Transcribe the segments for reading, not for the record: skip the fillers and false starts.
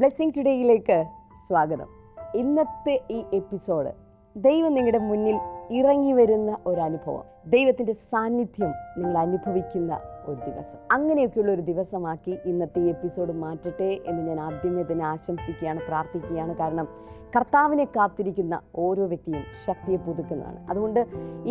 Blessing ടുഡേയിലേക്ക് സ്വാഗതം. ഇന്നത്തെ ഈ എപ്പിസോഡ് ദൈവം നിങ്ങളുടെ മുന്നിൽ ഇറങ്ങി വരുന്ന ഒരു അനുഭവം, ദൈവത്തിൻ്റെ സാന്നിധ്യം നിങ്ങൾ അനുഭവിക്കുന്ന ഒരു ദിവസം, അങ്ങനെയൊക്കെയുള്ള ഒരു ദിവസമാക്കി ഇന്നത്തെ ഈ എപ്പിസോഡ് മാറ്റട്ടെ എന്ന് ഞാൻ ആദ്യമേ തന്നെ ആശംസിക്കുകയാണ്, പ്രാർത്ഥിക്കുകയാണ്. കാരണം കർത്താവിനെ കാത്തിരിക്കുന്ന ഓരോ വ്യക്തിയും ശക്തിയെ പുതുക്കുന്നതാണ്. അതുകൊണ്ട്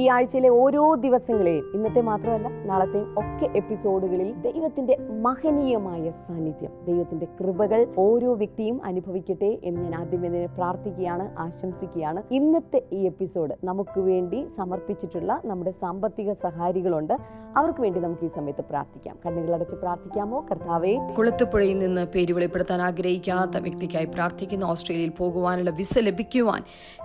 ഈ ആഴ്ചയിലെ ഓരോ ദിവസങ്ങളെയും, ഇന്നത്തെ മാത്രമല്ല നാളത്തെയും ഒക്കെ എപ്പിസോഡുകളിൽ ദൈവത്തിൻ്റെ മഹനീയമായ സാന്നിധ്യം, ദൈവത്തിൻ്റെ കൃപകൾ ഓരോ വ്യക്തിയും അനുഭവിക്കട്ടെ എന്ന് ഞാൻ ആദ്യമേ തന്നെ പ്രാർത്ഥിക്കുകയാണ്, ആശംസിക്കുകയാണ്. ഇന്നത്തെ ഈ എപ്പിസോഡ് നമുക്ക് വേണ്ടി സമർപ്പിച്ചിട്ടുള്ള നമ്മുടെ സാമ്പത്തിക സഹായികളുണ്ട്. അവർക്ക് വേണ്ടി നമുക്ക് ഈ സമയത്ത് പ്രാർത്ഥിക്കാം. കണ്ണുകളടച്ച് പ്രാർത്ഥിക്കാമോ? കർത്താവേ, കുളത്തുപുഴയിൽ നിന്ന് പേര് വെളിപ്പെടുത്താൻ ആഗ്രഹിക്കാത്ത വ്യക്തിക്കായി പ്രാർത്ഥിക്കുന്ന, ഓസ്ട്രേലിയയിൽ പോകുവാനുള്ള വിസ ലഭിക്കുവാൻ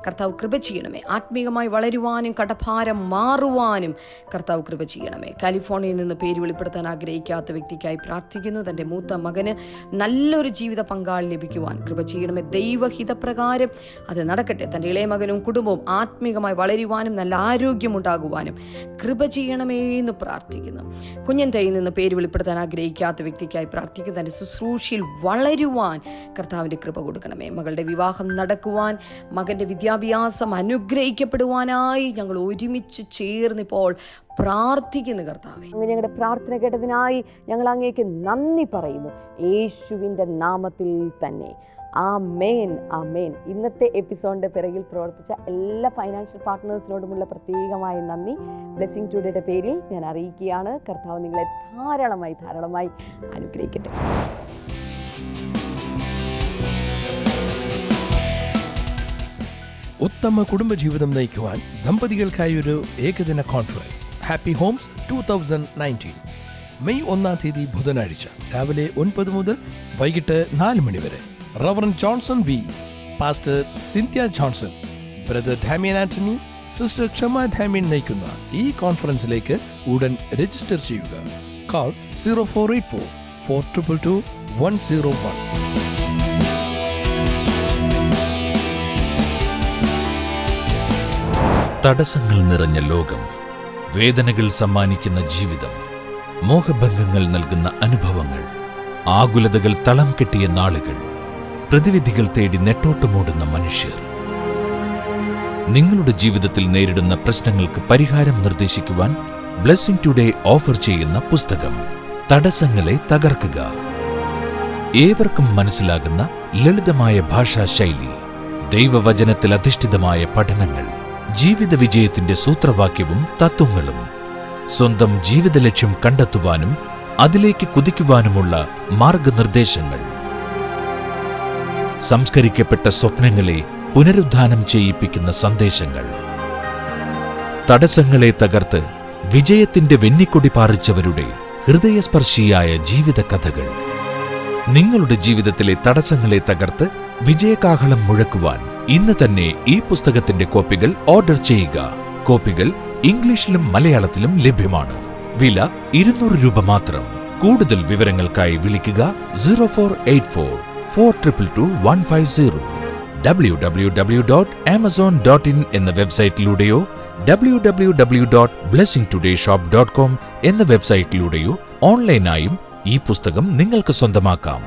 കർത്താവ് കൃപ ചെയ്യണമേ. ആത്മീയമായി വളരുവാനും കടഭാരം മാറുവാനും കർത്താവ് കൃപ ചെയ്യണമേ. കാലിഫോർണിയയിൽ നിന്ന് പേര് വെളിപ്പെടുത്താൻ ആഗ്രഹിക്കാത്ത വ്യക്തിക്കായി പ്രാർത്ഥിക്കുന്നു. തൻ്റെ മൂത്ത മകന് നല്ലൊരു ജീവിത പങ്കാളി ലഭിക്കുവാൻ കൃപ ചെയ്യണമേ. ദൈവഹിതപ്രകാരം അത് നടക്കട്ടെ. തൻ്റെ ഇളയ മകനും കുടുംബവും ആത്മീയമായി വളരുവാനും നല്ല ആരോഗ്യമുണ്ടാകുവാനും കൃപ ചെയ്യണമേ എന്ന് പ്രാർത്ഥിക്കുന്നു. കുഞ്ഞന്തയിൽ നിന്ന് പേര് വെളിപ്പെടുത്താൻ ആഗ്രഹിക്കാത്ത വ്യക്തിക്കായി പ്രാർത്ഥിക്കുന്നു. തൻ്റെ ശുശ്രൂഷയിൽ വളരുവാൻ കർത്താവിൻ്റെ കൃപ കൊടുക്കണമേ. മകളുടെ വിവാഹം നടക്കുവാൻ, മകൻ്റെ വിദ്യാഭ്യാസം അനുഗ്രഹിക്കപ്പെടുവാനായി ഞങ്ങൾ ഒരുമിച്ച് ചേർന്നിപ്പോൾ പ്രാർത്ഥിക്കുന്നു. കർത്താവേ, അങ്ങനെ ഞങ്ങളുടെ പ്രാർത്ഥന കേട്ടതിനായി ഞങ്ങൾ അങ്ങേക്ക് നന്ദി പറയുന്നു, യേശുവിൻ്റെ നാമത്തിൽ തന്നെ. ആമേൻ, ആമേൻ. ഇന്നത്തെ എപ്പിസോഡിൻ്റെ പിറകിൽ പ്രവർത്തിച്ച എല്ലാ ഫൈനാൻഷ്യൽ പാർട്ട്നേഴ്സിനോടുമുള്ള പ്രത്യേകമായ നന്ദി ബ്ലെസ്സിംഗ് ടുഡേയുടെ പേരിൽ ഞാൻ അറിയിക്കുകയാണ്. കർത്താവ് നിങ്ങളെ ധാരാളമായി അനുഗ്രഹിക്കട്ടെ. ഉത്തമ കുടുംബജീവിതം നയിക്കുവാൻ ദമ്പതികൾക്കായി ഒരു ഏകദിന കോൺഫറൻസ് ഹാപ്പി ഹോംസ് 2019 മെയ് 1 ബുധനാഴ്ച രാവിലെ 9 മുതൽ വൈകിട്ട് 4 മണി വരെ. Reverend Johnson V, pastor Cynthia Johnson, brother Damian Antony, sister Kshama Damian നയിക്കുന്ന ഈ കോൺഫറൻസിലേക്ക് ഉടൻ രജിസ്റ്റർ ചെയ്യുക. കോൾ 0484 422 101. തടസ്സങ്ങൾ നിറഞ്ഞ ലോകം, വേദനകൾ സമ്മാനിക്കുന്ന ജീവിതം, മോഹഭംഗങ്ങൾ നൽകുന്ന അനുഭവങ്ങൾ, ആകുലതകൾ തളം കെട്ടിയ നാളുകൾ, പ്രതിവിധികൾ തേടി നെട്ടോട്ടമോടുന്ന മനുഷ്യർ. നിങ്ങളുടെ ജീവിതത്തിൽ നേരിടുന്ന പ്രശ്നങ്ങൾക്ക് പരിഹാരം നിർദ്ദേശിക്കുവാൻ ബ്ലെസ്സിംഗ് ടുഡേ ഓഫർ ചെയ്യുന്ന പുസ്തകം തടസ്സങ്ങളെ തകർക്കുക. ഏവർക്കും മനസ്സിലാകുന്ന ലളിതമായ ഭാഷാശൈലി, ദൈവവചനത്തിൽ അധിഷ്ഠിതമായ പഠനങ്ങൾ, ജീവിത വിജയത്തിന്റെ സൂത്രവാക്യവും തത്വങ്ങളും, സ്വന്തം ജീവിത ലക്ഷ്യം കണ്ടെത്തുവാനും അതിലേക്ക് കുതിക്കുവാനുമുള്ള മാർഗനിർദ്ദേശങ്ങൾ, സംസ്കരിക്കപ്പെട്ട സ്വപ്നങ്ങളെ പുനരുദ്ധാനം ചെയ്യിപ്പിക്കുന്ന സന്ദേശങ്ങൾ, തടസ്സങ്ങളെ തകർത്ത് വിജയത്തിന്റെ വെന്നിക്കൊടി പാറിച്ചവരുടെ ഹൃദയസ്പർശിയായ ജീവിത കഥകൾ. നിങ്ങളുടെ ജീവിതത്തിലെ തടസ്സങ്ങളെ തകർത്ത് വിജയകാഹളം മുഴക്കുവാൻ ഇന്ന് തന്നെ ഈ പുസ്തകത്തിന്റെ കോപ്പികൾ ഓർഡർ ചെയ്യുക. കോപ്പികൾ ഇംഗ്ലീഷിലും മലയാളത്തിലും ലഭ്യമാണ്. വില 200 രൂപ മാത്രം. കൂടുതൽ വിവരങ്ങൾക്കായി വിളിക്കുക 0484 422 150. www.amazon.in എന്ന വെബ്സൈറ്റിലൂടെയോ www.blessingtodayshop.com എന്ന വെബ്സൈറ്റിലൂടെയോ ഓൺലൈനായും ഈ പുസ്തകം നിങ്ങൾക്ക് സ്വന്തമാക്കാം.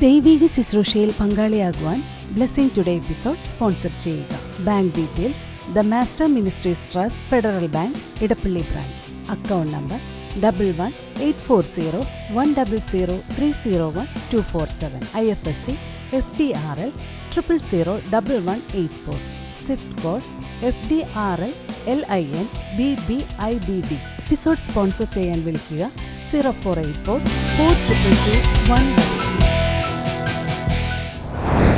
ദൈവിക ശുശ്രൂഷയിൽ പങ്കാളിയാകുവാൻ ബ്ലെസ്സിംഗ് ടുഡേ എപ്പിസോഡ് സ്പോൺസർ ചെയ്യുക. Bank details: the master ministries trust, federal bank, Edappally branch. Account number 11840100301247. IFSC FDRL 000184. Swift code FDRL LINBBIBD. Episode sponsor ചെയ്യാൻ വിളിക്കുക 0484 422 100.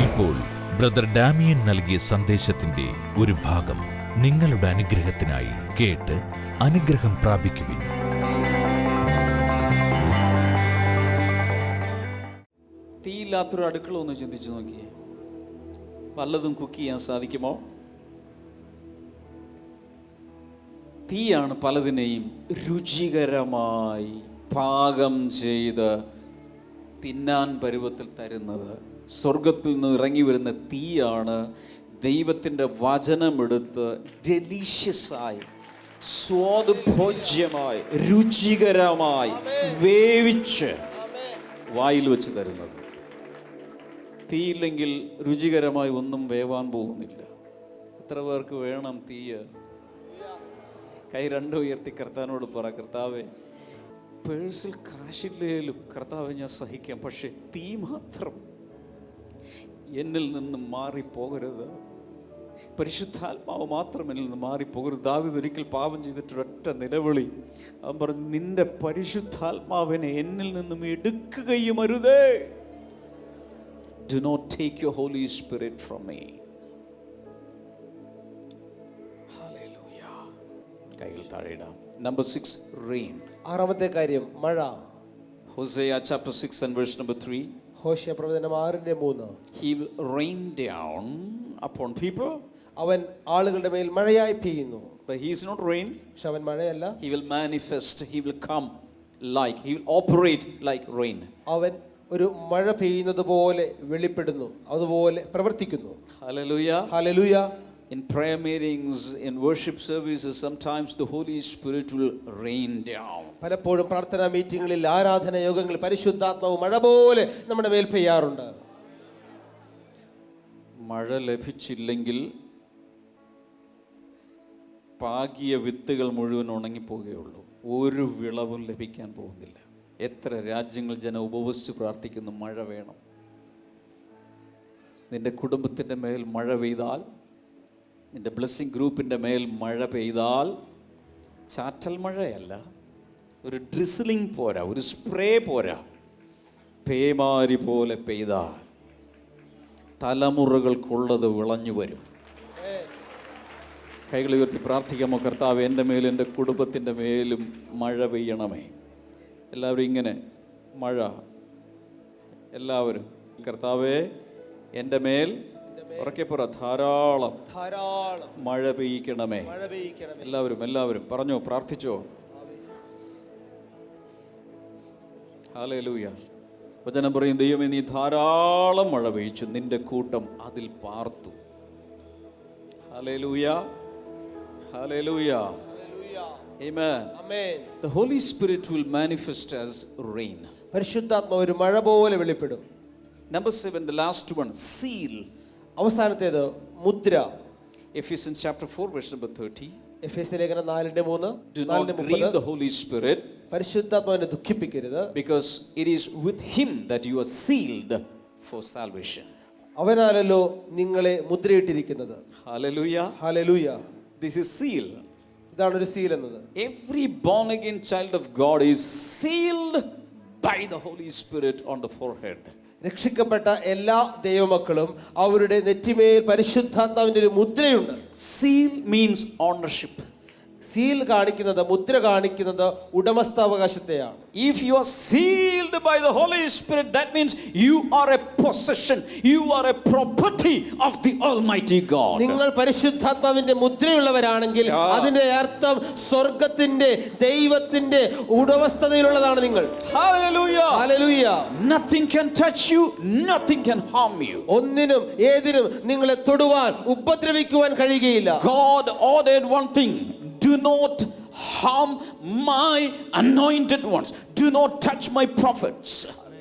ഇപ്പോൾ ബ്രദർ ഡാമിയൻ നൽകിയ സന്ദേശത്തിന്റെ ഒരു ഭാഗം നിങ്ങളുടെ അനുഗ്രഹത്തിനായി കേട്ട് അനുഗ്രഹം പ്രാപിക്കുവിൻ. തീയില്ലാത്തൊരു അടുക്കള ഒന്ന് ചിന്തിച്ചു നോക്കിയേ. വല്ലതും കുക്ക് ചെയ്യാൻ സാധിക്കുമോ? തീയാണ് പലതിനെയും രുചികരമായി പാകം ചെയ്ത് തിന്നാൻ പരുവത്തിൽ തരുന്നത്. സ്വർഗത്തിൽ നിന്ന് ഇറങ്ങി വരുന്ന തീയാണ് ദൈവത്തിൻ്റെ വചനമെടുത്ത് ഡെലീഷ്യസായി സ്വാദുഭോജ്യമായി രുചികരമായി വേവിച്ച് വായിൽ വെച്ച് തരുന്നത്. തീയില്ലെങ്കിൽ രുചികരമായി ഒന്നും വേവാൻ പോകുന്നില്ല. എത്ര പേർക്ക് വേണം തീയ്? കൈ രണ്ടും ഉയർത്തി കർത്താവിനോട് പറ, കർത്താവേ, പേഴ്സിൽ കാശില്ലേലും കർത്താവെ ഞാൻ സഹിക്കാം, പക്ഷെ തീ മാത്രം എന്നിൽ നിന്ന് മാറിപ്പോകരുത്. പരിശുദ്ധാത്മാവ് മാത്രം എന്നിൽ നിന്ന് മാറിപ്പോകരുത്. ദാവീദ് ഒരിക്കൽ പാപം ചെയ്തിട്ടൊരൊറ്റ നിലവിളി. അവൻ പറഞ്ഞു, നിന്റെ പരിശുദ്ധാത്മാവിനെ എന്നിൽ നിന്നും എടുക്കുകയും അരുതേ. Do not take your Holy Spirit from me. Hallelujah. കൈകൾ താഴെയിടാം. Number 6, rain. ആറാമത്തെ കാര്യം മഴ. Hosea chapter 6 and verse number 3. Hosea പ്രവചനം 6:3. He will rain down upon people. അവൻ ആളുകളുടെ മേൽ മഴയായി പെയ്യുന്നു. But he is not rain. പക്ഷെ അവൻ മഴയല്ല. He will manifest. He will come like. He will operate like rain. അവൻ ഒരു മഴ പെയ്യുന്നത് പോലെ വെളിപ്പെടുന്നു, അതുപോലെ പ്രവർത്തിക്കുന്നു. Hallelujah. Hallelujah. In prayer meetings, in worship services, sometimes the Holy Spirit will rain down. പലപ്പോഴും പ്രാർത്ഥനാ മീറ്റിങ്ങുകളിൽ, ആരാധന യോഗങ്ങളിൽ പരിശുദ്ധാത്മാവ് മഴ പോലെ നമ്മുടെ മേൽ പെയ്യാറുണ്ട്. മഴ ലഭിച്ചില്ലെങ്കിൽ പാകിയ വിത്തുകൾ മുഴുവൻ ഉണങ്ങിപ്പോകുകയുള്ളൂ. ഒരു വിളവും ലഭിക്കാൻ പോകുന്നില്ല. എത്ര രാജ്യങ്ങൾ ജനം ഉപവസിച്ച് പ്രാർത്ഥിക്കുന്നു, മഴ വേണം. നിന്റെ കുടുംബത്തിൻ്റെ മേൽ മഴ പെയ്താൽ, നിന്റെ ബ്ലെസ്സിങ് ഗ്രൂപ്പിൻ്റെ മേൽ മഴ പെയ്താൽ, ചാറ്റൽ മഴയല്ല, ഒരു ഡ്രിസിലിംഗ് പോരാ, ഒരു സ്പ്രേ പോരാ, പേമാരി പോലെ പെയ്താൽ തലമുറകൾക്കുള്ളത് വിളഞ്ഞു വരും. കൈകൾ ഉയർത്തി പ്രാർത്ഥിക്കാമോ? കർത്താവ്, എൻ്റെ മേലും എൻ്റെ കുടുംബത്തിൻ്റെ മേലും മഴ പെയ്യണമേ. എല്ലാവരും ഇങ്ങനെ മഴ, എല്ലാവരും കർത്താവേ എൻ്റെ മേൽ ഉറക്കെ പറ, ധാരാളം ധാരാളം മഴ പെയ്യിക്കണമേ. മഴ പെയ്യിക്കണമേ. എല്ലാവരും പറഞ്ഞോ, പ്രാർത്ഥിച്ചോ. ഹല്ലേലൂയ. വചനം പറയും, ദൈവമേ നീ ധാരാളം മഴ പെയ്ച്ചു, നിന്റെ കൂട്ടം അതിൽ പാർത്തു. Hallelujah, hallelujah. Amen. Amen. The Holy Spirit will manifest as rain. പരിശുദ്ധാത്മാവ് ഒരു മഴ പോലെ വെളിപ്പെടും. Number 7, the last one, seal. അവസാനത്തേത് മുദ്ര. Ephesians chapter 4 verse number 30. എഫേസ്യ ലേഖനം 4:3. Do not grieve the Holy Spirit, പരിശുദ്ധാത്മാവിനെ ദുഃഖിപ്പിക്കരുത്. because it is with him that you are sealed for salvation. അവനാലല്ലോ നിങ്ങളെ മുദ്രയിട്ടിരിക്കുന്നത്. Hallelujah. Hallelujah. This is seal. ഇതാണ് ഒരു seal എന്നത്. Every born again child of God is sealed by the Holy Spirit on the forehead. രക്ഷിക്കപ്പെട്ട എല്ലാ ദൈവമക്കളും അവരുടെ നെറ്റിമേൽ പരിശുദ്ധാത്മാവിന്റെ ഒരു മുദ്രയുണ്ട്. Seal means ownership. Seal കാണിക്കുന്നത്, മുദ്ര കാണിക്കുന്നത് ഉടമസ്ഥാവകാശത്തെയാണ്. If you are sealed by the Holy Spirit, that means you are a possession, you are a property of the Almighty God. നിങ്ങൾ പരിശുദ്ധാത്മാവിന്റെ മുദ്രയുള്ളവരാണെങ്കിൽ അതിന്റെ അർത്ഥം സ്വർഗത്തിന്റെ ദൈവത്തിന്റെ ഉടമസ്ഥതയിലുള്ളതാണ് നിങ്ങൾ. Hallelujah. Hallelujah. Nothing can touch you, nothing can harm you. ഒന്നിനും ഏതിനും നിങ്ങളെ തൊടുവാൻ, ഉപദ്രവിക്കുവാൻ കഴിയുകയില്ല. God ordered one thing: do not harm my anointed ones, do not touch my prophets.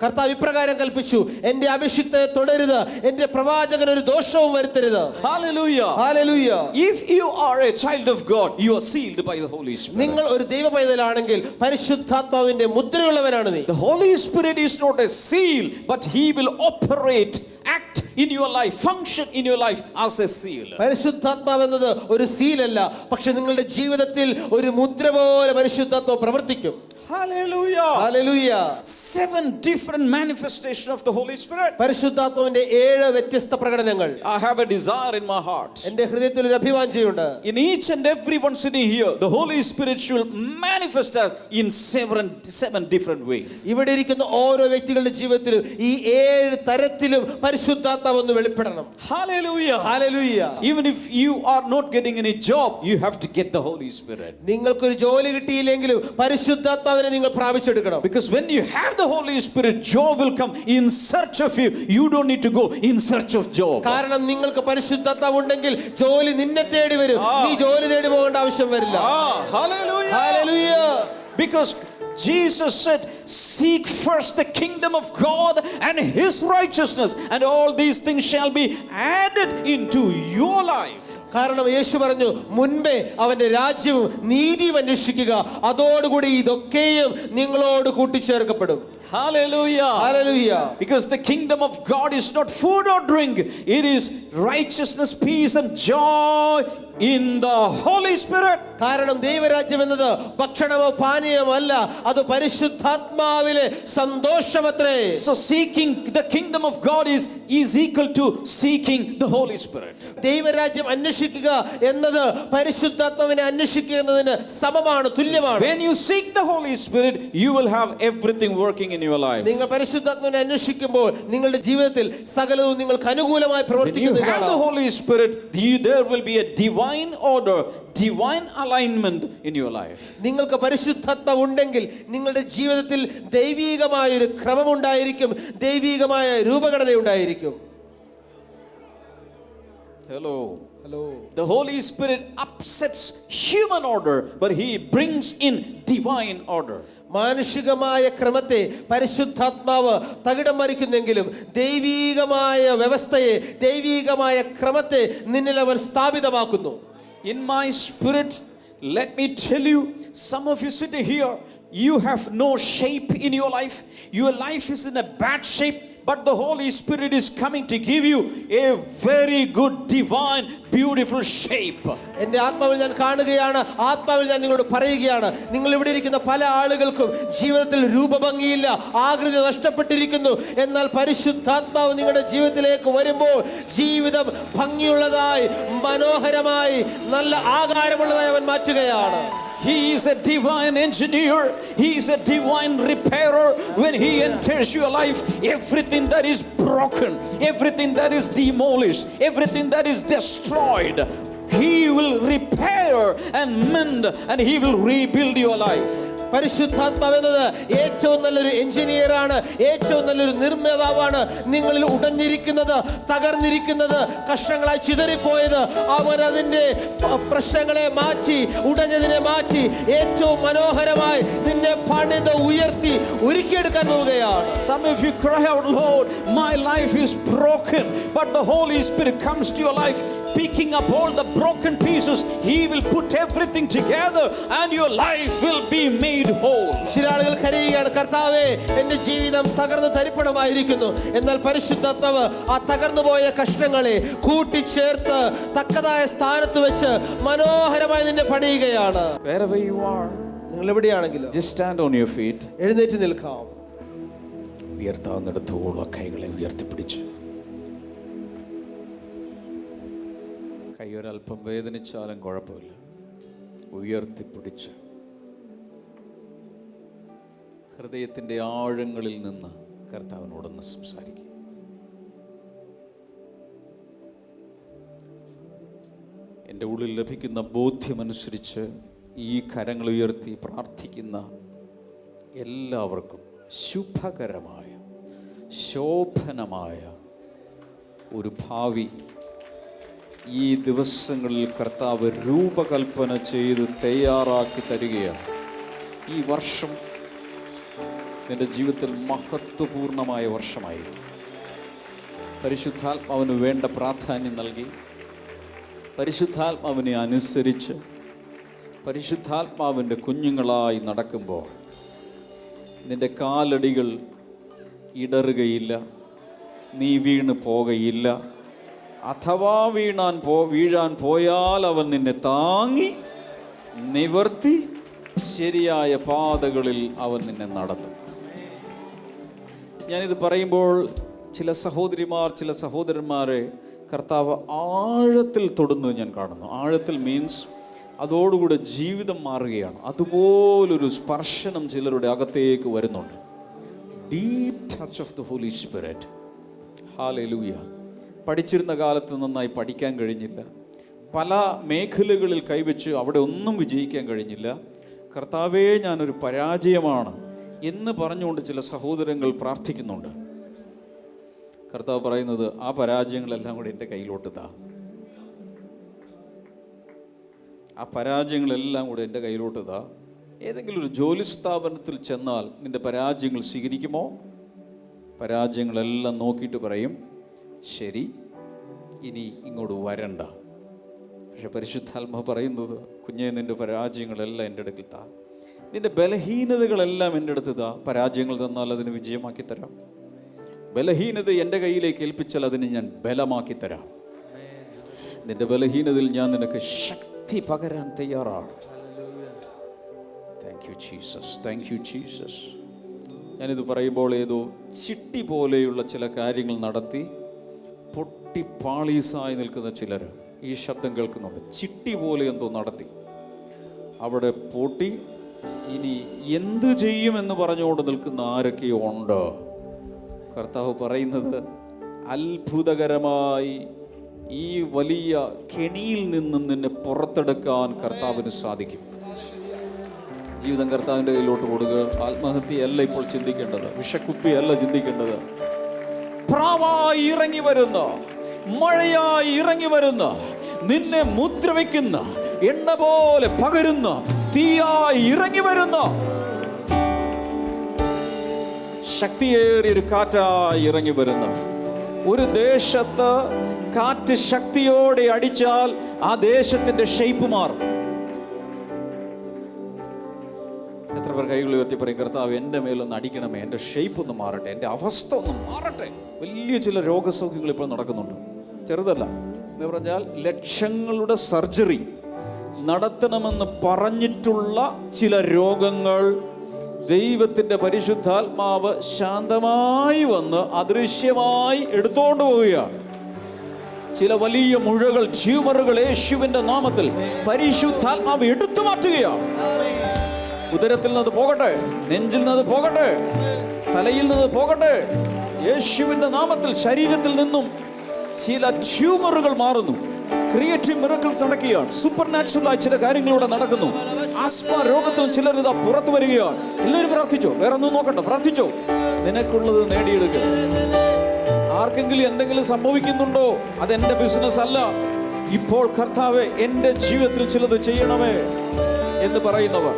കർത്താവ് ഇപ്രകാരം കൽപ്പിച്ചു, എന്റെ അഭിഷിക്തനെ തൊടരുത്, എന്റെ പ്രവാചകന് ഒരു ദോഷവും വരുത്തരുത്. Hallelujah. Hallelujah. If you are a child of God, you are sealed by the Holy Spirit. നിങ്ങൾ ഒരു ദൈവ പൈതലാണെങ്കിൽ പരിശുദ്ധാത്മാവിന്റെ മുദ്രയുള്ളവരാണ് നീ. The Holy Spirit is not a seal, but he will operate, act in your life, function in your life as a seal. പരിശുദ്ധാത്മാവ് എന്നത് ഒരു സീലല്ല, പക്ഷെ നിങ്ങളുടെ ജീവിതത്തിൽ ഒരു മുദ്ര പോലെ പരിശുദ്ധാത്മാവ് പ്രവർത്തിക്കും. Hallelujah. Hallelujah. 7 different manifestations of the Holy Spirit. പരിശുദ്ധാത്മാവിന്റെ 7 വ്യത്യസ്ത പ്രകടനങ്ങൾ. I have a desire in my heart. എന്റെ ഹൃദയത്തിൽ ഒരു അഭിവാഞ്ചയുണ്ട്. In each and every one sitting here, the Holy Spirit should manifest us in 7 different ways. ഇവിടെ ഇരിക്കുന്ന ഓരോ വ്യക്തികളുടെ ജീവിതത്തിലും ഈ 7 തരത്തിലും പരിശുദ്ധാത്മാവ് ഒന്ന് വെളിപ്പെടണം. Hallelujah. Hallelujah. Even if you are not getting any job, you have to get the Holy Spirit. നിങ്ങൾക്കൊരു ജോലി കിട്ടിയില്ലെങ്കിലും പരിശുദ്ധാത്മാവിനെ പരിശുദ്ധാത്മാവിനെ നിങ്ങൾ പ്രാപിച്ചെടുക്കണം. Because when you have the Holy Spirit, joy will come in search of you. You don't need to go in search of joy. കാരണം നിങ്ങൾക്ക് പരിശുദ്ധാത്മാവ് ഉണ്ടെങ്കിൽ ജോലി നിന്നെ തേടി വരും. നീ ജോലി തേടി പോകേണ്ട ആവശ്യം വരില്ല. Hallelujah. Hallelujah. Because Jesus said, seek first the kingdom of God and his righteousness, and all these things shall be added into your life. കാരണം യേശു പറഞ്ഞു, മുൻപേ അവന്റെ രാജ്യവും നീതിയും അന്വേഷിക്കുക, അതോടുകൂടി ഇതൊക്കെയും നിങ്ങളോട് കൂട്ടിച്ചേർക്കപ്പെടും. Hallelujah. Hallelujah. Because the kingdom of God is not food or drink, it is righteousness, peace and joy in the Holy Spirit. കാരണം ദൈവരാജ്യം എന്നത് ഭക്ഷണമോ പാനീയമോ അല്ല, അത് പരിശുദ്ധാത്മാവിലെ സന്തോഷമത്രേ. So seeking the kingdom of God is equal to seeking the Holy Spirit. ദൈവരാജ്യം അന്വേഷിക്കുക എന്നത് പരിശുദ്ധാത്മാവിനെ അന്വേഷിക്കുക എന്നതിന് സമമാണ്, തുല്യമാണ്. When you seek the Holy Spirit, you will have everything working in your life. നിങ്ങൾ പരിശുദ്ധാത്മാവിനെ അന്വേഷിക്കുമ്പോൾ നിങ്ങളുടെ ജീവിതത്തിൽ സകലവും നിങ്ങൾക്ക് അനുകൂലമായി When you പ്രവർത്തിക്കുന്നത് have the Holy Spirit, there will be a divine order, divine alignment in your life. നിങ്ങൾക്ക് പരിശുദ്ധാത്മാവ് ഉണ്ടെങ്കിൽ നിങ്ങളുടെ ജീവിതത്തിൽ ദൈവീകമായ ഒരു ക്രമമുണ്ടായിരിക്കും, ദൈവീകമായ രൂപഘടന ഉണ്ടായിരിക്കും. Hello. The Holy Spirit upsets human order, but he brings in divine order. മാനുഷികമായ ക്രമത്തെ പരിശുദ്ധാത്മാവ് തകിടം മറിക്കുന്നെങ്കിലും ദൈവീകമായ വ്യവസ്ഥയെ, ദൈവീകമായ ക്രമത്തെ നിന്നിൽ അവൻ സ്ഥാപിതമാക്കുന്നു. In my spirit, let me tell you, some of you sitting here, you have no shape in your life. Your life is in a bad shape, but the Holy Spirit is coming to give you a very good, divine, beautiful shape. എൻ്റെ ആത്മാവിൽ ഞാൻ കാണുകയാണ്, ആത്മാവിൽ ഞാൻ നിങ്ങളോട് പറയുകയാണ്, നിങ്ങൾ ഇവിടെ ഇരിക്കുന്ന പല ആളുകൾക്കും ജീവിതത്തിൽ രൂപഭംഗിയില്ല, ആകൃതി നഷ്ടപ്പെട്ടിരിക്കുന്നു. എന്നാൽ പരിശുദ്ധാത്മാവ് നിങ്ങളുടെ ജീവിതത്തിലേക്ക് വരുമ്പോൾ ജീവിതം ഭംഗിയുള്ളതായി, മനോഹരമായി, നല്ല ആകാരമുള്ളതായി അവൻ മാറ്റുകയാണ്. He is a divine engineer. He is a divine repairer. When he enters your life, everything that is broken, everything that is demolished, everything that is destroyed, he will repair and mend, and he will rebuild your life. പരിശുദ്ധാത്മാവ് എന്നത് ഏറ്റവും നല്ലൊരു എഞ്ചിനീയറാണ്, ഏറ്റവും നല്ലൊരു നിർമ്മാതാവാണ്. നിങ്ങളിൽ ഉടഞ്ഞിരിക്കുന്നത്, തകർന്നിരിക്കുന്നത്, കഷ്ണങ്ങളായി ചിതറിപ്പോയത് അവൻ അതിൻ്റെ പ്രശ്നങ്ങളെ മാറ്റി, ഉടഞ്ഞതിനെ മാറ്റി ഏറ്റവും മനോഹരമായി നിന്നെ പണിത് ഉയർത്തി ഒരുക്കിയെടുക്കാൻ പോവുകയാണ്. Some of you cry out, Lord, my life is broken, but the Holy Spirit comes to your life, picking up all the broken pieces. He will put everything together and your life will be made whole. ചില ആളുകൾ കരയുകയാണ്, കർത്താവേ എൻ്റെ ജീവിതം തകർന്ന് തരിപ്പണമായിരിക്കുന്നു. എന്നാൽ പരിശുദ്ധാത്മാവ് ആ തകർന്നു പോയ കഷ്ണങ്ങളെ കൂട്ടിച്ചേർത്ത് തക്കതായ സ്ഥാനത്ത് വെച്ച് മനോഹരമായി നിന്നെ പണിയുകയാണ്. Wherever you are, നിങ്ങൾ എവിടെയാണെങ്കിലും just stand on your feet. എഴുന്നേറ്റ് നിൽക്കാം. ഉയർത്താവുന്നിടത്തോളം കൈകളെ ഉയർത്തിപ്പിടിച്ച്, കൈ ഒരല്പം വേദനിച്ചാലും കുഴപ്പമില്ല, ഉയർത്തിപ്പിടിച്ച് ഹൃദയത്തിൻ്റെ ആഴങ്ങളിൽ നിന്ന് കർത്താവിനോടൊന്ന് സംസാരിക്കും. എൻ്റെ ഉള്ളിൽ ലഭിക്കുന്ന ബോധ്യമനുസരിച്ച് ഈ കരങ്ങൾ ഉയർത്തി പ്രാർത്ഥിക്കുന്ന എല്ലാവർക്കും ശുഭകരമായ, ശോഭനമായ ഒരു ഭാവി ഈ ദിവസങ്ങളിൽ കർത്താവ് രൂപകൽപ്പന ചെയ്ത് തയ്യാറാക്കി തരികയാണ്. ഈ വർഷം നിന്റെ ജീവിതത്തിൽ മഹത്വപൂർണമായ വർഷമായിരിക്കും. പരിശുദ്ധാത്മാവിന് വേണ്ട പ്രാധാന്യം നൽകി, പരിശുദ്ധാത്മാവിനെ അനുസരിച്ച്, പരിശുദ്ധാത്മാവിൻ്റെ കുഞ്ഞുങ്ങളായി നടക്കുമ്പോൾ നിന്റെ കാലടികൾ ഇടറുകയില്ല, നീ വീണ് പോകയില്ല. അഥവാ വീഴാൻ പോയാൽ അവൻ നിന്നെ താങ്ങി നിവർത്തി ശരിയായ പാതകളിൽ അവൻ നിന്നെ നടത്തും. ഞാനിത് പറയുമ്പോൾ ചില സഹോദരിമാർ, ചില സഹോദരന്മാരെ കർത്താവ് ആഴത്തിൽ തൊടുന്നത് ഞാൻ കാണുന്നു. ആഴത്തിൽ മീൻസ് അതോടുകൂടെ ജീവിതം മാറുകയാണ്. അതുപോലൊരു സ്പർശനം ചിലരുടെ അകത്തേക്ക് വരുന്നുണ്ട്. Deep touch of the holy spirit. Hallelujah. പഠിച്ചിരുന്ന കാലത്ത് നന്നായി പഠിക്കാൻ കഴിഞ്ഞില്ല, പല മേഖലകളിൽ കൈവച്ച് അവിടെ ഒന്നും വിജയിക്കാൻ കഴിഞ്ഞില്ല. കർത്താവേ ഞാനൊരു പരാജയമാണ് എന്ന് പറഞ്ഞുകൊണ്ട് ചില സഹോദരങ്ങൾ പ്രാർത്ഥിക്കുന്നുണ്ട്. കർത്താവ് പറയുന്നത് ആ പരാജയങ്ങളെല്ലാം കൂടി എൻ്റെ കയ്യിലോട്ട് താ. ആ പരാജയങ്ങളെല്ലാം കൂടി എൻ്റെ കയ്യിലോട്ട് താ. ഏതെങ്കിലും ഒരു ജോലി സ്ഥാപനത്തിൽ ചെന്നാൽ നിൻ്റെ പരാജയങ്ങൾ സ്വീകരിക്കുമോ? പരാജയങ്ങളെല്ലാം നോക്കിയിട്ട് പറയും ശരി, ഇനി ഇങ്ങോട്ട് വരണ്ട. പക്ഷെ പരിശുദ്ധാത്മാവ് പറയുന്നത് കുഞ്ഞെ, നിൻ്റെ പരാജയങ്ങളെല്ലാം എൻ്റെ അടുക്കൽ താ, നിൻ്റെ ബലഹീനതകളെല്ലാം എൻ്റെ അടുത്ത് താ. പരാജയങ്ങൾ തന്നാൽ അതിന് വിജയമാക്കി തരാം. ബലഹീനത എൻ്റെ കയ്യിലേക്ക് ഏൽപ്പിച്ചാൽ അതിനെ ഞാൻ ബലമാക്കി തരാം. നിൻ്റെ ബലഹീനതയിൽ ഞാൻ നിനക്ക് ശക്തി പകരാൻ തയ്യാറാണ്. Thank you Jesus, thank you Jesus. ഞാനിത് പറയുമ്പോൾ ഏതോ ചിട്ടി പോലെയുള്ള ചില കാര്യങ്ങൾ നടത്തി പൊട്ടി പാളീസായി നിൽക്കുന്ന ചിലർ ഈ ശബ്ദം കേൾക്കുന്നുണ്ട്. ചിട്ടി പോലെ എന്തോ നടത്തി അവിടെ പൊട്ടി ഇനി എന്തു ചെയ്യുമെന്ന് പറഞ്ഞുകൊണ്ട് നിൽക്കുന്ന ആരൊക്കെയോ ഉണ്ട്. കർത്താവ് പറയുന്നത് അത്ഭുതകരമായി ഈ വലിയ കെണിയിൽ നിന്നും നിന്നെ പുറത്തെടുക്കാൻ കർത്താവിന് സാധിക്കും. ജീവിതം കർത്താവിൻ്റെ കയ്യിലോട്ട് കൊടുക്കുക. ആത്മഹത്യയല്ല ഇപ്പോൾ ചിന്തിക്കേണ്ടത്, വിഷക്കുപ്പിയല്ല ചിന്തിക്കേണ്ടത്. പ്രാവായി ഇറങ്ങി വരുന്ന, മഴയായി ഇറങ്ങി വരുന്ന, നിന്നെ മുദ്ര വയ്ക്കുന്ന, എണ്ണ പോലെ പകരുന്ന, തീയായി ഇറങ്ങി വരുന്ന ശക്തിയേറിയൊരു കാറ്റായി ഇറങ്ങി വരുന്ന ഒരു ദേശത്ത് കാറ്റ് ശക്തിയോടെ അടിച്ചാൽ ആ ദേശത്തിന്റെ ഷേപ്പ് മാറും. എത്ര പേർ കൈകൾ ഉയർത്തി പറയും, കർത്താവ് എൻ്റെ മേലൊന്ന് അടിക്കണമേ, എൻ്റെ ഷേപ്പ് ഒന്ന് മാറട്ടെ, എൻ്റെ അവസ്ഥ ഒന്ന് മാറട്ടെ. വലിയ ചില രോഗസൗഖ്യങ്ങൾ ഇപ്പോൾ നടക്കുന്നുണ്ട്, ചെറുതല്ല. എന്ന് പറഞ്ഞാൽ ലക്ഷങ്ങളുടെ സർജറി നടത്തണമെന്ന് പറഞ്ഞിട്ടുള്ള ചില രോഗങ്ങൾ ദൈവത്തിൻ്റെ പരിശുദ്ധാത്മാവ് ശാന്തമായി വന്ന് അദൃശ്യമായി എടുത്തുകൊണ്ട് പോവുകയാണ്. ചില വലിയ മുഴകൾ, ട്യൂമറുകൾ യേശുവിൻ്റെ നാമത്തിൽ പരിശുദ്ധാത്മാവ് എടുത്തു മാറ്റുകയാണ്. ഉദരത്തിൽ നിന്ന് പോകട്ടെ, നെഞ്ചിൽ നിന്ന് പോകട്ടെ, തലയിൽ നിന്ന് പോകട്ടെ. യേശുവിൻ്റെ നാമത്തിൽ ശരീരത്തിൽ നിന്നും ചില ട്യൂമറുകൾ മാറുന്നു. ക്രിയേറ്റീവ് മിറക്കിൾസ് നടക്കുകയാണ്. സൂപ്പർ നാച്ചുറലായി ചില കാര്യങ്ങളിലൂടെ നടക്കുന്നു. ആസ്മ രോഗത്തിൽ ചിലർ ഇതാ പുറത്തു വരികയാണ്. എല്ലാവരും പ്രാർത്ഥിച്ചോ, വേറെ ഒന്നും നോക്കണ്ട, പ്രാർത്ഥിച്ചോ. നിനക്കുള്ളത് നേടിയെടുക്കുക. ആർക്കെങ്കിലും എന്തെങ്കിലും സംഭവിക്കുന്നുണ്ടോ? അതെന്റെ ബിസിനസ് അല്ല, ഇപ്പോൾ കർത്താവേ എൻ്റെ ജീവിതത്തിൽ ചിലത് ചെയ്യണമേ എന്ന് പറയുന്നവർ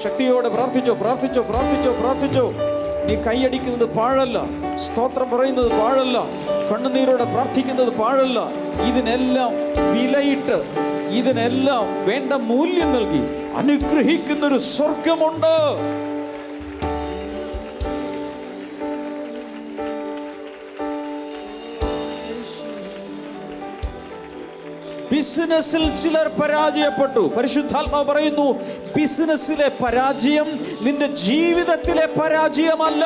ശക്തിയോടെ പ്രാർത്ഥിച്ചോ, പ്രാർത്ഥിച്ചോ, പ്രാർത്ഥിച്ചോ, പ്രാർത്ഥിച്ചോ. നീ കൈയടിക്കുന്നത് പാഴല്ല, സ്തോത്രം പറയുന്നത് പാഴല്ല, കണ്ണുനീരോടെ പ്രാർത്ഥിക്കുന്നത് പാഴല്ല. ഇതിനെല്ലാം വിലയിട്ട്, ഇതിനെല്ലാം വേണ്ട മൂല്യം നൽകി അനുഗ്രഹിക്കുന്നൊരു സ്വർഗമുണ്ട്. ബിസിനസ്സിൽ ചിലർ പരാജയപ്പെട്ടു. പരിശുദ്ധാത്മാവ് പറയുന്നു, ബിസിനസ്സിലെ പരാജയം നിന്റെ ജീവിതത്തിലെ പരാജയമല്ല.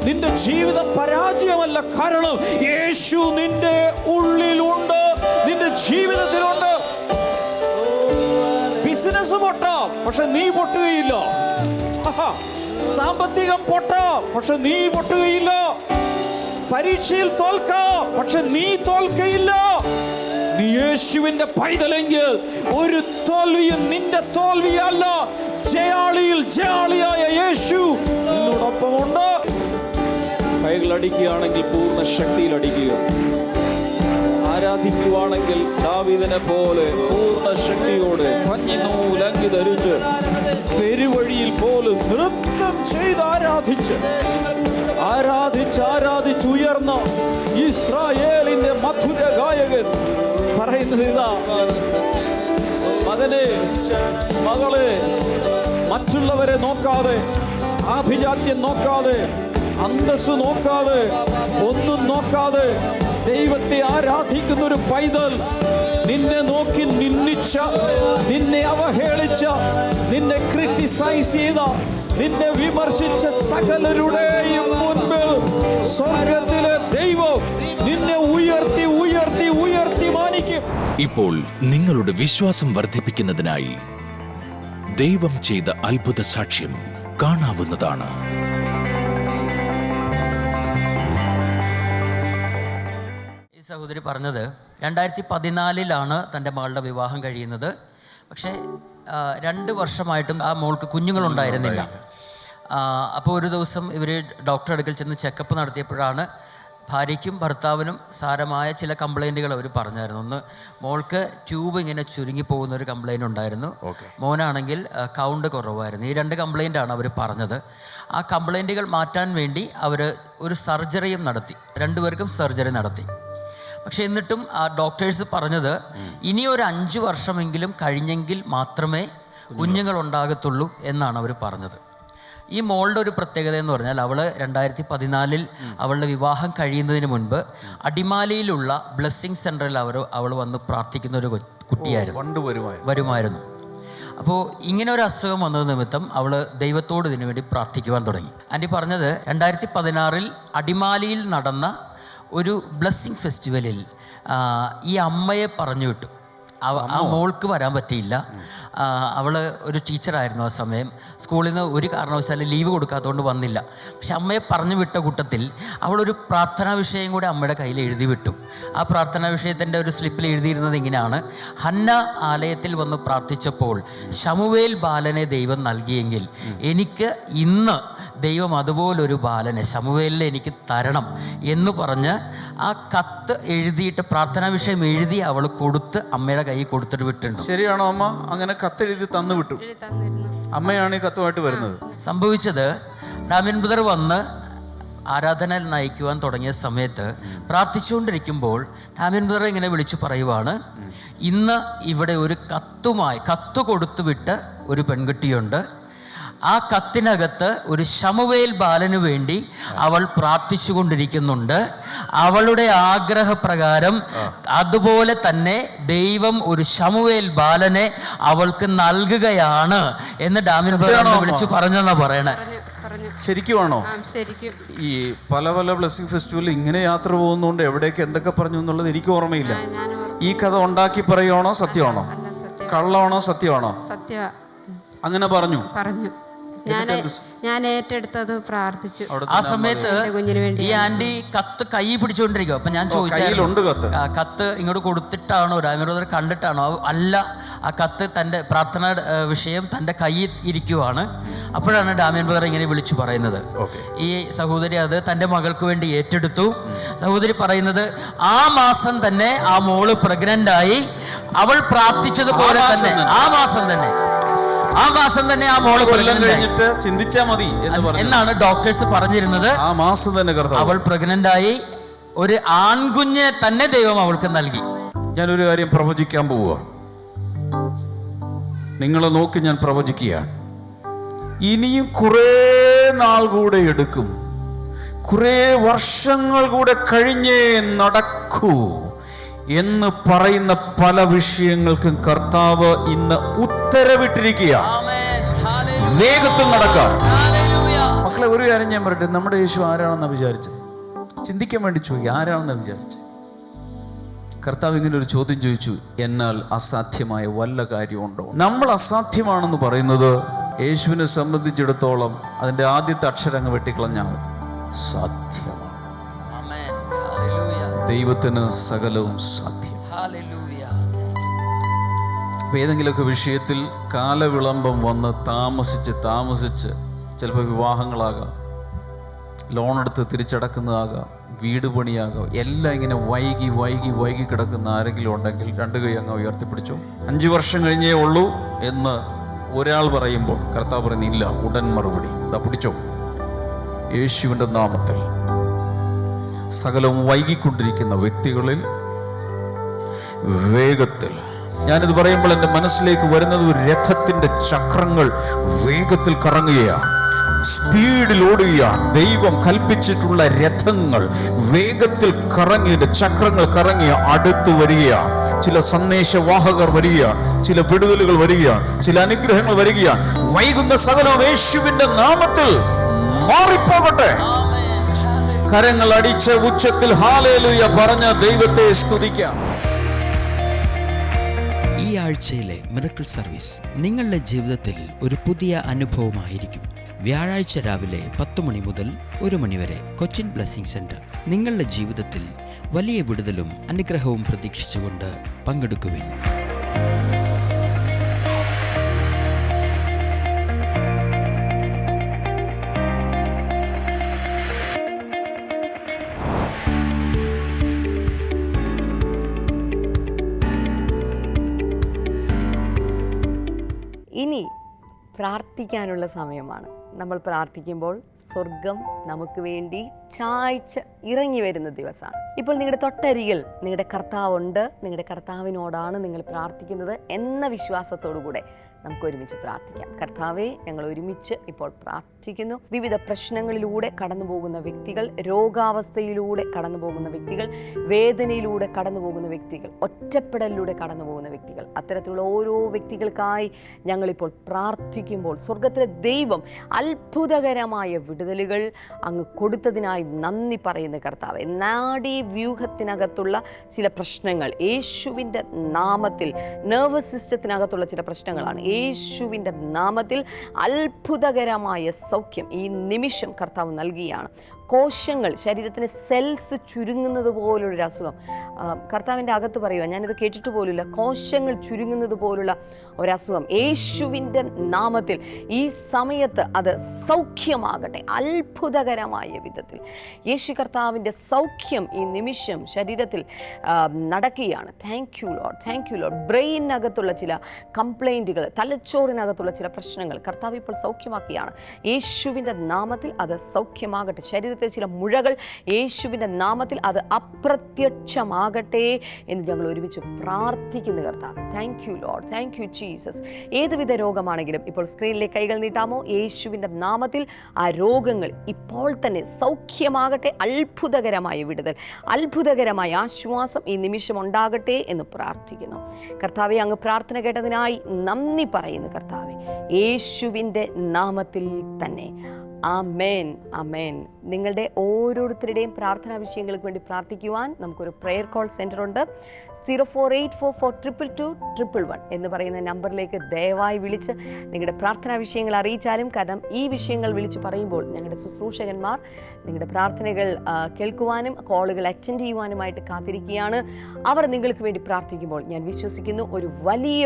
നിന്റെ ജീവിതം പരാജയമല്ല, കാരണം യേശു നിന്റെ ഉള്ളിലുണ്ട്, നിന്റെ ജീവിതത്തിലുണ്ട്. ബിസിനസ് പൊട്ടാം, പക്ഷെ നീ പൊട്ടുകയില്ല. സാമ്പത്തികം പൊട്ടാം, പക്ഷെ നീ പൊട്ടുകയില്ല. പരീക്ഷയിൽ തോൽക്കാം, പക്ഷെ നീ തോൽക്കയില്ല. നീ യേശുവിന്റെ പൈതലെങ്കിൽ ഒരു തോൽവിയും നിന്റെ തോൽവിയല്ല. ജയാളിയിൽ ജയാളിയായ യേശു നിന്നോടൊപ്പമുണ്ട്. കൈകൾ അടിക്കുകയാണെങ്കിൽ പൂർണ്ണ ശക്തിയിൽ അടിക്കുക. ആരാധിക്കുവാണെങ്കിൽ ദാവീദിനെ പോലെ പൂർണ്ണ ശക്തിയോടെ പഞ്ഞിനൂലങ്കി ധരിച്ച് പെരുവഴിയിൽ പോലും നൃത്തം ചെയ്ത് ആരാധിച്ചുയർന്ന ഇസ്രായേലിന്റെ മധുര ഗായകൻ പറയുന്നത് ഇതാ, മകനെ, മകളെ, മറ്റുള്ളവരെ നോക്കാതെ, ആഭിജാത്യം നോക്കാതെ, അന്തസ്സ് നോക്കാതെ, ഒന്നും നോക്കാതെ ദൈവത്തെ ആരാധിക്കുന്ന ഒരു പൈതൽ നിന്നെ നോക്കി നിന്ദിച്ച, നിന്നെ അവഹേളിച്ച, നിന്നെ ക്രിറ്റിസൈസ് ചെയ്ത, നിന്നെ വിമർശിച്ച സകലരുടെയും മുൻപിൽ സ്വർഗത്തിലെ ദൈവം നിന്നെ ഉയർത്തി ഉയർത്തി ഉയർത്തി മാനിക്കും. ഇപ്പോൾ നിങ്ങളുടെ വിശ്വാസം വർദ്ധിപ്പിക്കുന്നതിനായി ദൈവം ചെയ്ത അത്ഭുത സാക്ഷ്യം കാണാവുന്നതാണ്. ഈ സഹോദരി പറഞ്ഞത് 2014 തൻ്റെ മകളുടെ വിവാഹം കഴിയുന്നത്. പക്ഷേ 2 വർഷമായിട്ടും ആ മോൾക്ക് കുഞ്ഞുങ്ങളുണ്ടായിരുന്നില്ല. അപ്പോൾ ഒരു ദിവസം ഇവർ ഡോക്ടറെ അടുക്കൽ ചെന്ന് ചെക്കപ്പ് നടത്തിയപ്പോഴാണ് ഭാര്യയ്ക്കും ഭർത്താവിനും സാരമായ ചില കംപ്ലൈൻറ്റുകൾ അവർ പറഞ്ഞായിരുന്നു. ഒന്ന്, മോൾക്ക് ട്യൂബ് ഇങ്ങനെ ചുരുങ്ങി പോകുന്നൊരു കംപ്ലൈൻറ്റ് ഉണ്ടായിരുന്നു. മോനാണെങ്കിൽ കൗണ്ട് കുറവായിരുന്നു. ഈ 2 കംപ്ലൈൻറ്റാണ് അവർ പറഞ്ഞത്. ആ കംപ്ലൈൻറ്റുകൾ മാറ്റാൻ വേണ്ടി അവർ ഒരു സർജറിയും നടത്തി. 2 പേർക്കും സർജറി നടത്തി. പക്ഷെ എന്നിട്ടും ആ ഡോക്ടേഴ്സ് പറഞ്ഞത് ഇനിയൊരു 5 വർഷമെങ്കിലും കഴിഞ്ഞെങ്കിൽ മാത്രമേ കുഞ്ഞുങ്ങൾ ഉണ്ടാകത്തുള്ളൂ എന്നാണ് അവർ പറഞ്ഞത്. ഈ മോളുടെ ഒരു പ്രത്യേകത എന്ന് പറഞ്ഞാൽ അവൾ 2014 അവളുടെ വിവാഹം കഴിയുന്നതിന് മുൻപ് അടിമാലിയിലുള്ള ബ്ലെസ്സിങ് സെൻറ്ററിൽ അവൾ വന്ന് പ്രാർത്ഥിക്കുന്ന ഒരു കുട്ടിയായിരുന്നു, വരുമായിരുന്നു. അപ്പോൾ ഇങ്ങനെ ഒരു അസുഖം വന്നത് നിമിത്തം അവൾ ദൈവത്തോട് ഇതിനു വേണ്ടി പ്രാർത്ഥിക്കുവാൻ തുടങ്ങി. ആൻറ്റി പറഞ്ഞത് 2016 അടിമാലിയിൽ നടന്ന ഒരു ബ്ലെസ്സിങ് ഫെസ്റ്റിവലിൽ ഈ അമ്മയെ പറഞ്ഞു വിട്ടു. ആ മോൾക്ക് വരാൻ പറ്റിയില്ല. അവൾ ഒരു ടീച്ചറായിരുന്നു ആ സമയം. സ്കൂളിൽ നിന്ന് ഒരു കാരണവശാലും ലീവ് കൊടുക്കാത്തതുകൊണ്ട് വന്നില്ല. പക്ഷെ അമ്മയെ പറഞ്ഞു വിട്ട കൂട്ടത്തിൽ അവളൊരു പ്രാർത്ഥനാ വിഷയം കൂടെ അമ്മയുടെ കയ്യിൽ എഴുതി വിട്ടു. ആ പ്രാർത്ഥനാ വിഷയത്തിൻ്റെ ഒരു സ്ലിപ്പിൽ എഴുതിയിരുന്നത് ഇങ്ങനെയാണ്: ഹന്ന ആലയത്തിൽ വന്ന് പ്രാർത്ഥിച്ചപ്പോൾ ശമൂവേൽ ബാലനെ ദൈവം നൽകിയെങ്കിൽ എനിക്ക് ഇന്ന് ദൈവം അതുപോലൊരു ബാലനെ ശമൂവേലിനെ എനിക്ക് തരണം എന്ന് പറഞ്ഞ് ആ കത്ത് എഴുതിയിട്ട് പ്രാർത്ഥനാ വിഷയം എഴുതി അവൾ കൊടുത്ത് അമ്മയുടെ കയ്യിൽ കൊടുത്തിട്ട് വിട്ടുണ്ട്. ശരിയാണോ അമ്മ? അങ്ങനെ കത്തെഴുതി തന്നു വിട്ടു. അമ്മയാണ് ഈ കത്തുമായിട്ട് വരുന്നത്. സംഭവിച്ചത് ഡാമിൻ ബ്രദർ വന്ന് ആരാധന നയിക്കുവാൻ തുടങ്ങിയ സമയത്ത് പ്രാർത്ഥിച്ചുകൊണ്ടിരിക്കുമ്പോൾ ഡാമിൻ ബ്രദർ ഇങ്ങനെ വിളിച്ചു പറയുവാണ്, ഇന്ന് ഇവിടെ ഒരു കത്ത് കൊടുത്തു വിട്ട് ഒരു പെൺകുട്ടിയുണ്ട്. ആ കത്തിനകത്ത് ഒരു ശമൂവേൽ ബാലന് വേണ്ടി അവൾ പ്രാർത്ഥിച്ചു കൊണ്ടിരിക്കുന്നുണ്ട്. അവളുടെ ആഗ്രഹപ്രകാരം അതുപോലെ തന്നെ ദൈവം ഒരു ശമൂവേൽ ബാലനെ അവൾക്ക് നൽകുകയാണ് എന്ന് ഡാമിൻ ബ്രദർ വിളിച്ചു പറഞ്ഞെന്നാ പറയണേ. ശരിക്കുമാണോ? ഈ പല ബ്ലെസ്സിങ് ഫെസ്റ്റിവലിൽ ഇങ്ങനെ യാത്ര പോകുന്നതുകൊണ്ട് എവിടേക്ക് എന്തൊക്കെ പറഞ്ഞു എന്നുള്ളത് എനിക്ക് ഓർമ്മയില്ല. ഈ കഥ ഉണ്ടാക്കി പറയുവാണോ സത്യമാണോ? കള്ളമാണോ സത്യമാണോ? അങ്ങനെ പറഞ്ഞു. ഞാൻ ഏറ്റെടുത്തത് പ്രാർത്ഥിച്ചു. ആ സമയത്ത് ഈ ആന്റി കത്ത് കൈ പിടിച്ചുകൊണ്ടിരിക്കും. അപ്പൊ ഞാൻ ചോദിച്ചു, കത്ത് ഇങ്ങോട്ട് കൊടുത്തിട്ടാണോ രാമേന്ദ്ര കണ്ടിട്ടാണോ? അല്ല, ആ കത്ത് തൻ്റെ പ്രാർത്ഥന വിഷയം തൻ്റെ കയ്യിൽ ഇരിക്കുവാണ്. അപ്പോഴാണ് ഡാമിയൻ ബ്രദർ ഇങ്ങനെ വിളിച്ചു പറയുന്നത്. ഈ സഹോദരി അത് തൻ്റെ മകൾക്ക് വേണ്ടി ഏറ്റെടുത്തു. സഹോദരി പറയുന്നത് ആ മാസം തന്നെ ആ മോള് പ്രഗ്നന്റ് ആയി. അവൾ പ്രാർത്ഥിച്ചതുപോലെ തന്നെ ആ മാസം തന്നെ ആ മോള് കഴിഞ്ഞിട്ട് ചിന്തിച്ചാ മതി എന്നാണ് ഡോക്ടേഴ്സ് പറഞ്ഞിരുന്നത്. ആ മാസം തന്നെ അവൾ പ്രഗ്നന്റ് ആയി. ഒരു ആൺകുഞ്ഞിനെ തന്നെ ദൈവം അവൾക്ക് നൽകി. ഞാനൊരു കാര്യം പ്രവചിക്കാൻ പോവുക. നിങ്ങളെ നോക്കി ഞാൻ പ്രവചിക്കുകയാണ്. ഇനിയും കുറേ നാൾ കൂടെ എടുക്കും, കുറേ വർഷങ്ങൾ കൂടെ കഴിഞ്ഞേ നടക്കൂ എന്ന് പറയുന്ന പല വിഷയങ്ങൾക്കും കർത്താവ് ഇന്ന് ഉത്തരവിട്ടിരിക്കുക. വേഗത്തിൽ നടക്കാം. മക്കളെ, ഒരു കാര്യം ഞാൻ പറയട്ടെ, നമ്മുടെ യേശു ആരാണെന്ന് വിചാരിച്ചത്? ചിന്തിക്കാൻ വേണ്ടി ചോദിക്കുക, ആരാണെന്ന് വിചാരിച്ചത്? കർത്താവ് ഇങ്ങനെ ഒരു ചോദ്യം ചോദിച്ചു, എന്നാൽ അസാധ്യമായ വല്ല കാര്യമുണ്ടോ? നമ്മൾ അസാധ്യമാണെന്ന് പറയുന്നത് യേശുവിനെ സംബന്ധിച്ചിടത്തോളം അതിൻ്റെ ആദ്യത്തെ അക്ഷരം വെട്ടിക്കളഞ്ഞാൽ സാധ്യമാണ്. ദൈവത്തിന് സകലവും സാധ്യം. ഏതെങ്കിലുമൊക്കെ വിഷയത്തിൽ കാലവിളംബം വന്ന് താമസിച്ച് ചിലപ്പോൾ വിവാഹങ്ങളാകാം, ലോൺ എടുത്ത് തിരിച്ചടക്കുന്നതാകാം, വീട് പണിയാകാം, എല്ലാം ഇങ്ങനെ വൈകി കിടക്കുന്ന ആരെങ്കിലും ഉണ്ടെങ്കിൽ 2 കൈ അങ്ങ് ഉയർത്തിപ്പിടിച്ചു. 5 വർഷം കഴിഞ്ഞേ ഉള്ളൂ എന്ന് ഒരാൾ പറയുമ്പോൾ കർത്താവ് പറയുന്നില്ല, ഉടൻ മറുപടി ഇതാ പിടിച്ചോ. യേശുവിൻ്റെ നാമത്തിൽ സകലവും വൈകിക്കൊണ്ടിരിക്കുന്ന വ്യക്തികളിൽ വേഗത്തിൽ, ഞാനിത് പറയുമ്പോൾ എൻ്റെ മനസ്സിലേക്ക് വരുന്നത് ഒരു രഥത്തിൻ്റെ ചക്രങ്ങൾ വേഗത്തിൽ കറങ്ങുകയാണ്, സ്പീഡിൽ ഓടുകയാണ്. ദൈവം കൽപ്പിച്ചിട്ടുള്ള രഥങ്ങൾ വേഗത്തിൽ കറങ്ങിയിട്ട് ചക്രങ്ങൾ കറങ്ങി അടുത്ത് വരികയാണ്. ചില സന്ദേശവാഹകർ വരികയാണ്, ചില വിടുതലുകൾ വരികയാണ്, ചില അനുഗ്രഹങ്ങൾ വരികയാണ്. വൈകുന്ന സകലവും യേശുവിന്റെ നാമത്തിൽ മാറിപ്പോകട്ടെ. കരങ്ങൾ അടിച്ച് ഉച്ചത്തിൽ ഹല്ലേലൂയ പറഞ്ഞ ദൈവത്തെ സ്തുതിക്കാം. ഈ ആഴ്ചയിലെ മിറക്കിൾ സർവീസ് നിങ്ങളുടെ ജീവിതത്തിൽ ഒരു പുതിയ അനുഭവമായിരിക്കും. വ്യാഴാഴ്ച രാവിലെ 10 മണി മുതൽ 1 മണി വരെ കൊച്ചിൻ ബ്ലെസ്സിങ് സെന്റർ. നിങ്ങളുടെ ജീവിതത്തിൽ വലിയ വിടുതലും അനുഗ്രഹവും പ്രതീക്ഷിച്ചുകൊണ്ട് പങ്കെടുക്കുവിൻ. ഇനി പ്രാർത്ഥിക്കാനുള്ള സമയമാണ്. നമ്മൾ പ്രാർത്ഥിക്കുമ്പോൾ സ്വർഗം നമുക്ക് വേണ്ടി ചായ്ച്ച് ഇറങ്ങി വരുന്ന ദിവസമാണ്. ഇപ്പോൾ നിങ്ങളുടെ തൊട്ടരികിൽ നിങ്ങളുടെ കർത്താവുണ്ട്. നിങ്ങളുടെ കർത്താവിനോടാണ് നിങ്ങൾ പ്രാർത്ഥിക്കുന്നത് എന്ന വിശ്വാസത്തോടു കൂടെ നമുക്ക് ഒരുമിച്ച് പ്രാർത്ഥിക്കാം. കർത്താവെ, ഞങ്ങൾ ഒരുമിച്ച് ഇപ്പോൾ പ്രാർത്ഥിക്കുന്നു. വിവിധ പ്രശ്നങ്ങളിലൂടെ കടന്നു പോകുന്ന വ്യക്തികൾ, രോഗാവസ്ഥയിലൂടെ കടന്നു പോകുന്ന വ്യക്തികൾ, വേദനയിലൂടെ കടന്നു പോകുന്ന വ്യക്തികൾ, ഒറ്റപ്പെടലിലൂടെ കടന്നു പോകുന്ന വ്യക്തികൾ, അത്തരത്തിലുള്ള ഓരോ വ്യക്തികൾക്കായി ഞങ്ങളിപ്പോൾ പ്രാർത്ഥിക്കുമ്പോൾ സ്വർഗത്തിലെ ദൈവം അത്ഭുതകരമായ വിടുതലുകൾ അങ്ങ് കൊടുത്തതിനായി നന്ദി പറയുന്ന കർത്താവെ, നാഡീ വ്യൂഹത്തിനകത്തുള്ള ചില പ്രശ്നങ്ങൾ യേശുവിൻ്റെ നാമത്തിൽ, നെർവസ് സിസ്റ്റത്തിനകത്തുള്ള ചില പ്രശ്നങ്ങളാണ്, യേശുവിൻ്റെ നാമത്തിൽ അത്ഭുതകരമായ സൗഖ്യം ഈ നിമിഷം കർത്താവ് നൽകിയാണ്. കോശങ്ങൾ, ശരീരത്തിന് സെൽസ് ചുരുങ്ങുന്നത് പോലുള്ളൊരു അസുഖം കർത്താവിൻ്റെ അകത്ത് പറയുക, ഞാനിത് കേട്ടിട്ട് പോലുമില്ല. കോശങ്ങൾ ചുരുങ്ങുന്നത് പോലുള്ള ഒരസുഖം യേശുവിൻ്റെ നാമത്തിൽ ഈ സമയത്ത് അത് സൗഖ്യമാകട്ടെ. അത്ഭുതകരമായ വിധത്തിൽ യേശു കർത്താവിൻ്റെ സൗഖ്യം ഈ നിമിഷം ശരീരത്തിൽ നടക്കുകയാണ്. Thank you Lord, thank you Lord. ബ്രെയിനകത്തുള്ള ചില കംപ്ലൈൻറ്റുകൾ, തലച്ചോറിനകത്തുള്ള ചില പ്രശ്നങ്ങൾ കർത്താവ് ഇപ്പോൾ സൗഖ്യമാക്കുകയാണ്. യേശുവിൻ്റെ നാമത്തിൽ അത് സൗഖ്യമാകട്ടെ. ശരീരത്തിൽ ചില മുഴകൾ യേശുവിൻ്റെ നാമത്തിൽ അത് അപ്രത്യക്ഷമാകട്ടെ എന്ന് ഞങ്ങൾ ഒരുമിച്ച് പ്രാർത്ഥിക്കുന്ന കർത്താവ്. Thank you Lord, thank you Jesus. ഏതുവിധ രോഗമാണെങ്കിലും ഇപ്പോൾ സ്ക്രീനിലേക്ക് കൈകൾ നീട്ടാമോ? യേശുവിൻ്റെ നാമത്തിൽ ആ രോഗങ്ങൾ ഇപ്പോൾ തന്നെ സൗഖ്യമാകട്ടെ. അത്ഭുതകരമായ വിടുതൽ, അത്ഭുതകരമായ ആശ്വാസം ഈ നിമിഷം ഉണ്ടാകട്ടെ എന്ന് പ്രാർത്ഥിക്കുന്നു. കർത്താവെ, അങ്ങ് പ്രാർത്ഥന കേട്ടതിനായി നന്ദി പറയുന്നു കർത്താവെ, യേശുവിൻ്റെ നാമത്തിൽ തന്നെ. ആമേൻ, ആമേൻ. നിങ്ങളുടെ ഓരോരുത്തരുടെയും പ്രാർത്ഥനാ വിഷയങ്ങൾക്ക് വേണ്ടി പ്രാർത്ഥിക്കുവാൻ നമുക്കൊരു പ്രെയർ കോൾ സെൻ്റർ ഉണ്ട്. 0484422211 എന്ന് പറയുന്ന നമ്പറിലേക്ക് ദയവായി വിളിച്ച് നിങ്ങളുടെ പ്രാർത്ഥനാ വിഷയങ്ങൾ അറിയിച്ചാലും, കാരണം ഈ വിഷയങ്ങൾ വിളിച്ച് പറയുമ്പോൾ ഞങ്ങളുടെ ശുശ്രൂഷകന്മാർ നിങ്ങളുടെ പ്രാർത്ഥനകൾ കേൾക്കുവാനും കോളുകൾ അറ്റൻഡ് ചെയ്യുവാനുമായിട്ട് കാത്തിരിക്കുകയാണ്. അവർ നിങ്ങൾക്ക് വേണ്ടി പ്രാർത്ഥിക്കുമ്പോൾ ഞാൻ വിശ്വസിക്കുന്നു ഒരു വലിയ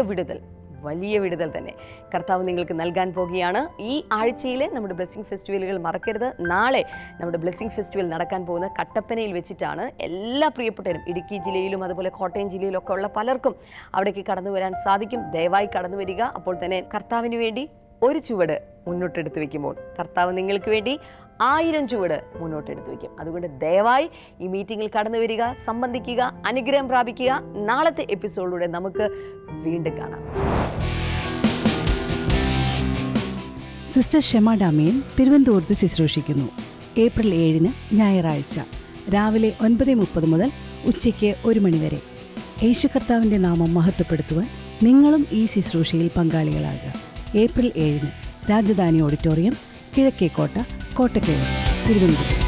വിടുതൽ തന്നെ കർത്താവ് നിങ്ങൾക്ക് നൽകാൻ പോകുകയാണ്. ഈ ആഴ്ചയിലെ നമ്മുടെ ബ്ലെസ്സിംഗ് ഫെസ്റ്റിവലുകൾ മറക്കരുത്. നാളെ നമ്മുടെ ബ്ലെസ്സിംഗ് ഫെസ്റ്റിവൽ നടക്കാൻ പോകുന്ന കട്ടപ്പനയിൽ വെച്ചിട്ടാണ്. എല്ലാ പ്രിയപ്പെട്ടവരും ഇടുക്കി ജില്ലയിലും അതുപോലെ കോട്ടയം ജില്ലയിലും ഒക്കെ ഉള്ള പലർക്കും അവിടേക്ക് കടന്നു വരാൻ സാധിക്കും. ദയവായി കടന്നു വരിക. അപ്പോൾ തന്നെ കർത്താവിന് വേണ്ടി ഒരു ചുവട് മുന്നോട്ടെടുത്ത് വയ്ക്കുമ്പോൾ കർത്താവ് നിങ്ങൾക്ക് വേണ്ടി 1000 ചുവട് മുന്നോട്ടെടുത്ത് വയ്ക്കും. അതുകൊണ്ട് ദയവായി ഈ മീറ്റിങ്ങിൽ കടന്നു വരിക, സംബന്ധിക്കുക, അനുഗ്രഹം പ്രാപിക്കുക. നാളത്തെ എപ്പിസോഡിലൂടെ നമുക്ക് വീണ്ടും കാണാം. സിസ്റ്റർ ഷെമ ഡാമിയൻ തിരുവനന്തപുരത്ത് ശുശ്രൂഷിക്കുന്നു. ഏപ്രിൽ 7 ഞായറാഴ്ച രാവിലെ 9:30 മുതൽ ഉച്ചയ്ക്ക് 1 മണി വരെ. യേശു കർത്താവിൻ്റെ നാമം മഹത്വപ്പെടുത്തുവാൻ നിങ്ങളും ഈ ശുശ്രൂഷയിൽ പങ്കാളികളാകുക. April 7 Rajadhani auditorium, Kizhakkekotta, Kottakkal, Thiruvananthapuram.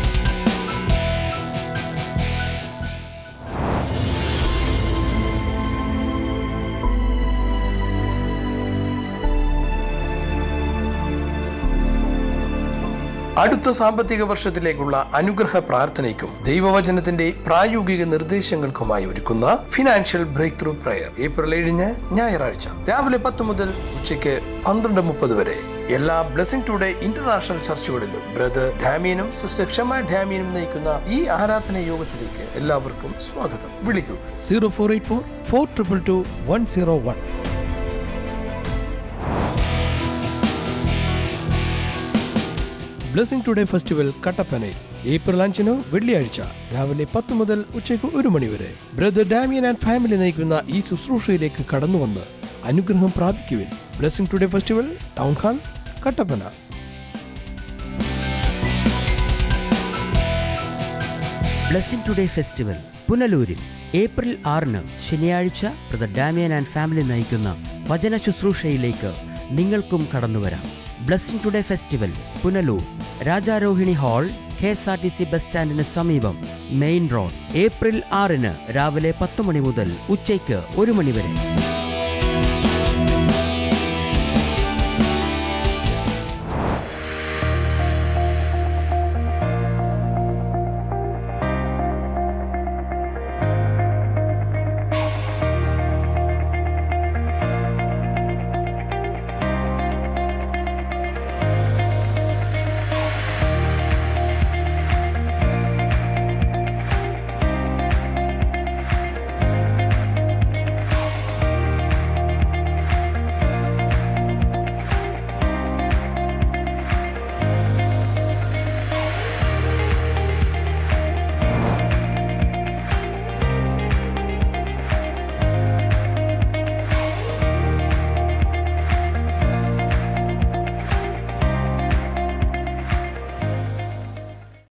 അടുത്ത സാമ്പത്തിക വർഷത്തിലേക്കുള്ള അനുഗ്രഹ പ്രാർത്ഥനയ്ക്കും ദൈവവചനത്തിന്റെ പ്രായോഗിക നിർദ്ദേശങ്ങൾക്കുമായി ഒരുക്കുന്ന financial breakthrough prayer April 7 ഞായറാഴ്ച രാവിലെ 10 മുതൽ ഉച്ചയ്ക്ക് 12:30 വരെ എല്ലാ ബ്ലെസ്സിംഗ് ടുഡേ ഇന്റർനാഷണൽ ചർച്ചുകളിലും ബ്രദർ ഡാമിയനും സിസ്റ്റർ ക്ഷമ ഡാമിയനും നയിക്കുന്ന ഈ ആരാധന യോഗത്തിലേക്ക് എല്ലാവർക്കും സ്വാഗതം. വിളിക്കൂ 0484222101. ബ്ലെസ്സിംഗ് ടുഡേ ഫെസ്റ്റിവൽ കട്ടപ്പനയിൽ ഏപ്രിൽ 5 വെള്ളിയാഴ്ച രാവിലെ 10 മുതൽ ഉച്ചയ്ക്ക് 1 മണി വരെ. ബ്രദർ ഡാമിയൻ ആൻഡ് ഫാമിലി നയിക്കുന്ന ഈ ശുശ്രൂഷയിലേക്ക് കടന്നുവന്ന് അനുഗ്രഹം പ്രാപിക്കുവിൻ. Blessing today festival, town hall, Kattappana. Blessing today festival പുനലൂരിൽ ഏപ്രിൽ 6 ശനിയാഴ്ച ബ്രദർ ഡാമിയൻ ആൻഡ് ഫാമിലി നയിക്കുന്ന വചന ശുശ്രൂഷയിലേക്ക് നിങ്ങൾക്കും കടന്നുവരാം. Blessing today festival Punalur, Rajarohini hall, KSRTC bus സ്റ്റാൻഡിന് സമീപം, മെയിൻ റോഡ്. ഏപ്രിൽ 6 രാവിലെ 10 മണി മുതൽ ഉച്ചയ്ക്ക് 1 മണി വരെ.